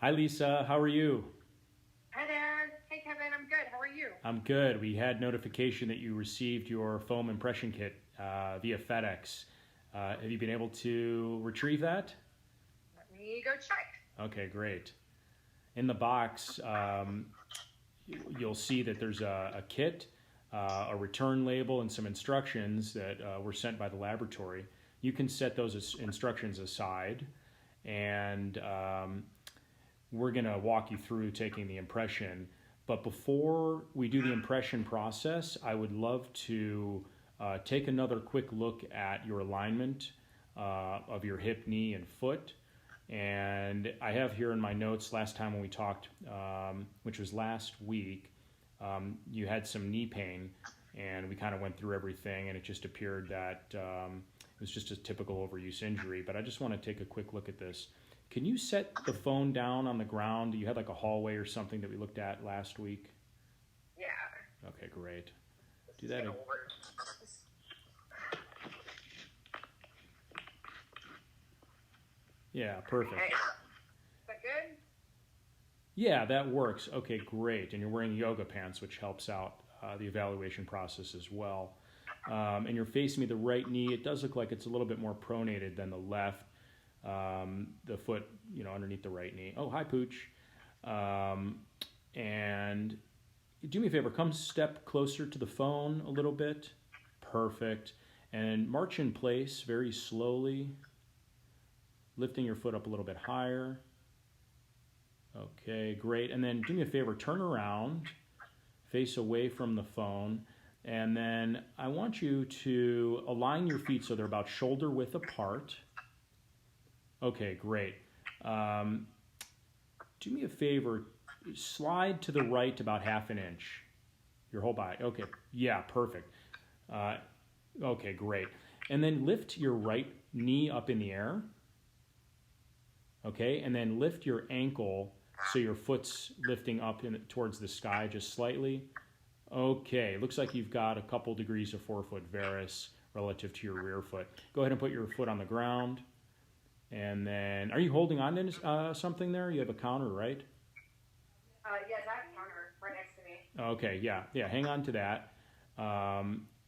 Hi, Lisa. How are you? Hi there. Hey, Kevin. I'm good. How are you? I'm good. We had notification that you received your foam impression kit via FedEx. Have you been able to retrieve that? Let me go check. Okay, great. In the box, you'll see that there's a kit, a return label, and some instructions that were sent by the laboratory. You can set those instructions aside, and we're going to walk you through taking the impression. But before we do the impression process, I would love to take another quick look at your alignment of your hip, knee, and foot. And I have here in my notes last time when we talked, which was last week, you had some knee pain, and we kind of went through everything, and it just appeared that it was just a typical overuse injury. But I just want to take a quick look at this. Can you set the phone down on the ground? You had like a hallway or something that we looked at last week. Yeah. Okay, great. This Do is that. gonna work. Yeah, perfect. Okay. Is that good? Yeah, that works. Okay, great. And you're wearing yoga pants, which helps out the evaluation process as well. And you're facing me the right knee. It does look like it's a little bit more pronated than the left. The foot, underneath the right knee. Oh, hi, Pooch. And do me a favor, come step closer to the phone a little bit. Perfect. And march in place very slowly, lifting your foot up a little bit higher. Okay, great. And then do me a favor, turn around, face away from the phone, and then I want you to align your feet so they're about shoulder width apart. Okay, great. Do me a favor, slide to the right about half an inch. Your whole body. Okay, yeah, perfect. Okay, great. And then lift your right knee up in the air. Okay, and then lift your ankle so your foot's lifting up towards the sky just slightly. Okay, looks like you've got a couple degrees of forefoot varus relative to your rear foot. Go ahead and put your foot on the ground. And then, are you holding on to something there? You have a counter, right? Yeah, that counter right next to me. Okay, yeah, hang on to that.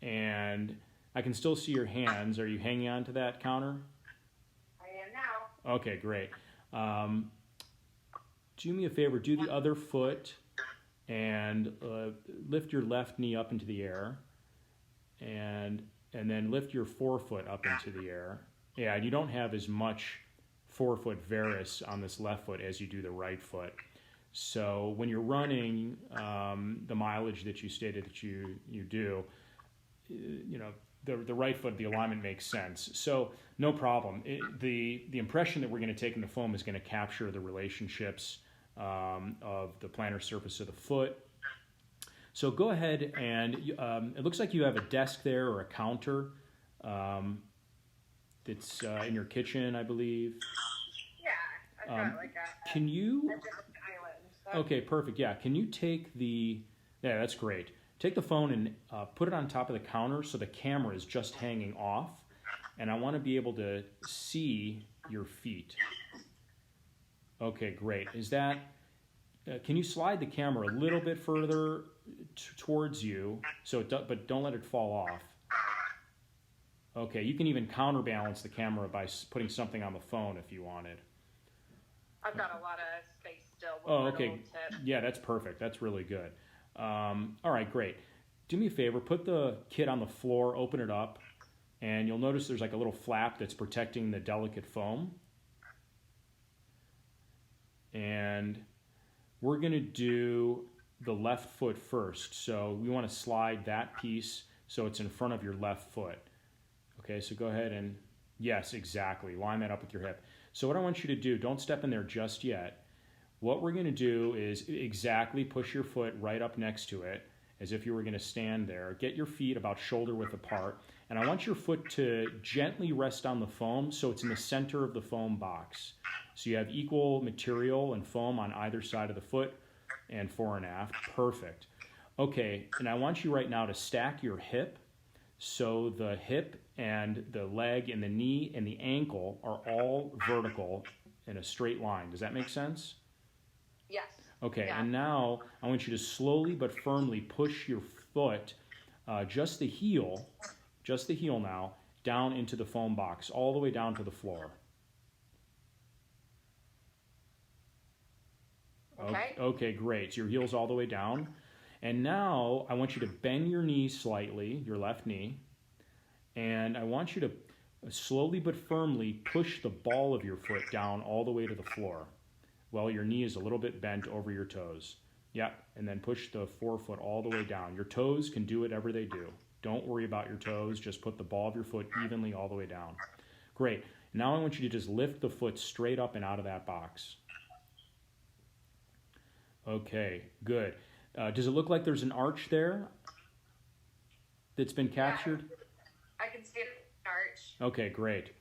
And I can still see your hands. Are you hanging on to that counter? I am now. Okay, great. Do me a favor, do the other foot and lift your left knee up into the air, and then lift your forefoot up into the air. Yeah, and you don't have as much forefoot varus on this left foot as you do the right foot. So when you're running the mileage that you stated that you do, the right foot, the alignment makes sense. So no problem. The impression that we're going to take in the foam is going to capture the relationships of the plantar surface of the foot. So go ahead and it looks like you have a desk there or a counter that's in your kitchen, I believe. Yeah, I've got like a Can you? different island. So. Okay, perfect. Yeah, can you take the? Yeah, that's great. Take the phone and put it on top of the counter so the camera is just hanging off, and I want to be able to see your feet. Okay, great. Is that? Can you slide the camera a little bit further towards you so but don't let it fall off? Okay, you can even counterbalance the camera by putting something on the phone if you wanted. I've got a lot of space still. With Oh, my okay. little tip. Yeah, that's perfect. That's really good. All right, great. Do me a favor, put the kit on the floor, open it up, and you'll notice there's like a little flap that's protecting the delicate foam. And we're going to do the left foot first. So we want to slide that piece so it's in front of your left foot. Okay, so go ahead and, yes, exactly. Line that up with your hip. So what I want you to do, don't step in there just yet. What we're going to do is exactly push your foot right up next to it as if you were going to stand there. Get your feet about shoulder width apart. And I want your foot to gently rest on the foam so it's in the center of the foam box. So you have equal material and foam on either side of the foot and fore and aft. Perfect. Okay, and I want you right now to stack your hip so the hip and the leg and the knee and the ankle are all vertical in a straight line. Does that make sense? Okay, Yeah. and now I want you to slowly but firmly push your foot, just the heel now, down into the foam box, all the way down to the floor. Okay. Okay, great. So your heel's all the way down. And now I want you to bend your knee slightly, your left knee, and I want you to slowly but firmly push the ball of your foot down all the way to the floor. Well, your knee is a little bit bent over your toes. Yep, and then push the forefoot all the way down. Your toes can do whatever they do. Don't worry about your toes. Just put the ball of your foot evenly all the way down. Great. Now I want you to just lift the foot straight up and out of that box. Okay, good. Does it look like there's an arch there that's been captured? Yeah, I can see an arch. Okay, great.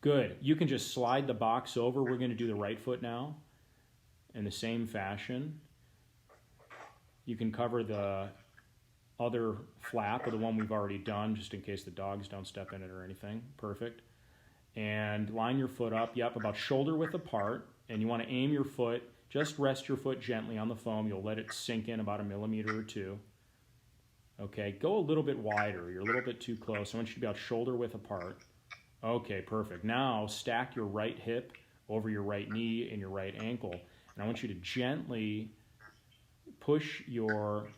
Good. You can just slide the box over. We're going to do the right foot now in the same fashion. You can cover the other flap or the one we've already done just in case the dogs don't step in it or anything. Perfect. And line your foot up, yep, about shoulder width apart. And you want to aim your foot, just rest your foot gently on the foam. You'll let it sink in about 1 millimeter or 2. Okay, go a little bit wider. You're a little bit too close. I want you to be about shoulder width apart. Okay, perfect. Now stack your right hip over your right knee and your right ankle. And I want you to gently push your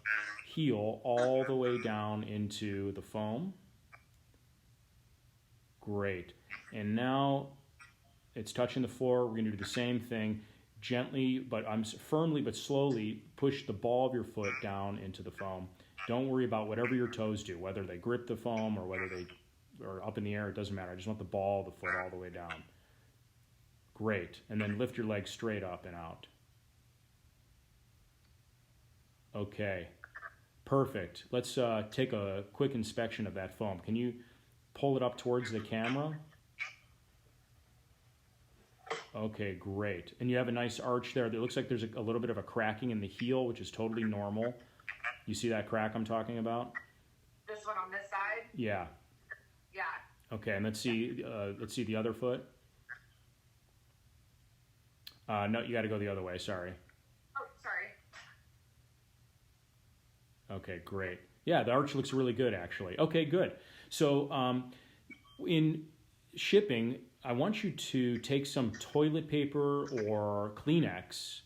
heel all the way down into the foam. Great. And now it's touching the floor. We're going to do the same thing. Gently, but firmly but slowly push the ball of your foot down into the foam. Don't worry about whatever your toes do, whether they grip the foam or whether they are up in the air. It doesn't matter. I just want the ball of the foot all the way down. Great. And then lift your leg straight up and out. Okay. Perfect. Let's take a quick inspection of that foam. Can you pull it up towards the camera? Okay, great. And you have a nice arch there. It looks like there's a little bit of a cracking in the heel, which is totally normal. You see that crack I'm talking about? This one on this side? Yeah. Yeah. Okay, and let's see the other foot. No, you got to go the other way. Sorry. Oh, sorry. Okay, great. Yeah, the arch looks really good, actually. Okay, good. So in shipping, I want you to take some toilet paper or Kleenex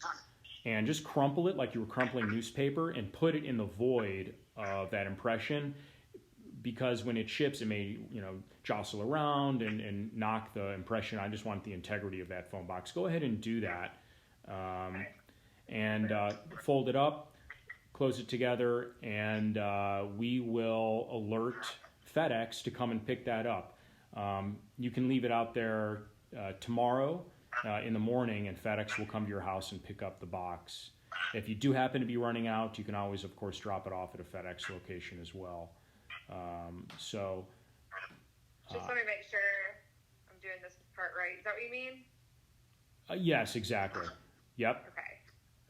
and just crumple it like you were crumpling newspaper and put it in the void of that impression, because when it ships, it may, jostle around and knock the impression. I just want the integrity of that foam box. Go ahead and do that. And fold it up, close it together, and we will alert FedEx to come and pick that up. You can leave it out there tomorrow in the morning, and FedEx will come to your house and pick up the box. If you do happen to be running out, you can always, of course, drop it off at a FedEx location as well. Just want to make sure I'm doing this part right. Is that what you mean? Yes, exactly. Yep. Okay.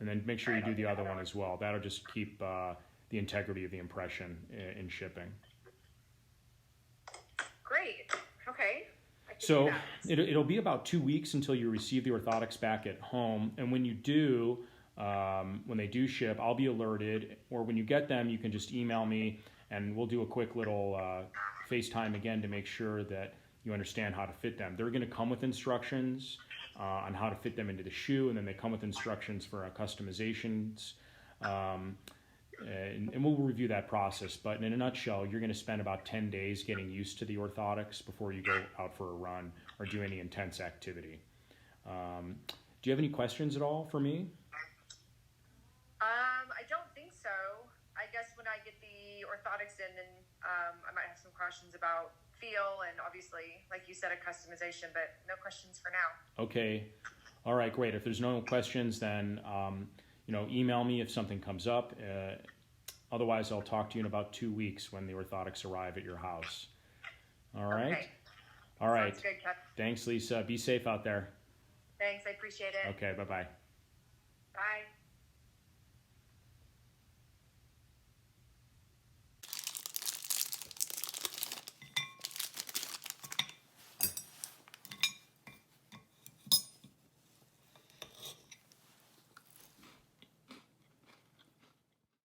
And then make sure you do the other one as well. That'll just keep the integrity of the impression in shipping. Great. Okay. So it'll be about 2 weeks until you receive the orthotics back at home. And when you do, when they do ship, I'll be alerted. Or when you get them, you can just email me, and we'll do a quick little FaceTime again to make sure that you understand how to fit them. They're going to come with instructions on how to fit them into the shoe, and then they come with instructions for customizations. And we'll review that process. But in a nutshell, you're going to spend about 10 days getting used to the orthotics before you go out for a run or do any intense activity. Do you have any questions at all for me? I don't think so. I guess when I get the orthotics in, then I might have some questions about feel and obviously, like you said, a customization, but no questions for now. Okay. All right, great. If there's no questions, then email me if something comes up. Otherwise, I'll talk to you in about 2 weeks when the orthotics arrive at your house. All right? Okay. All right. Sounds good, Ken. Thanks, Lisa. Be safe out there. Thanks. I appreciate it. Okay, bye-bye. Bye.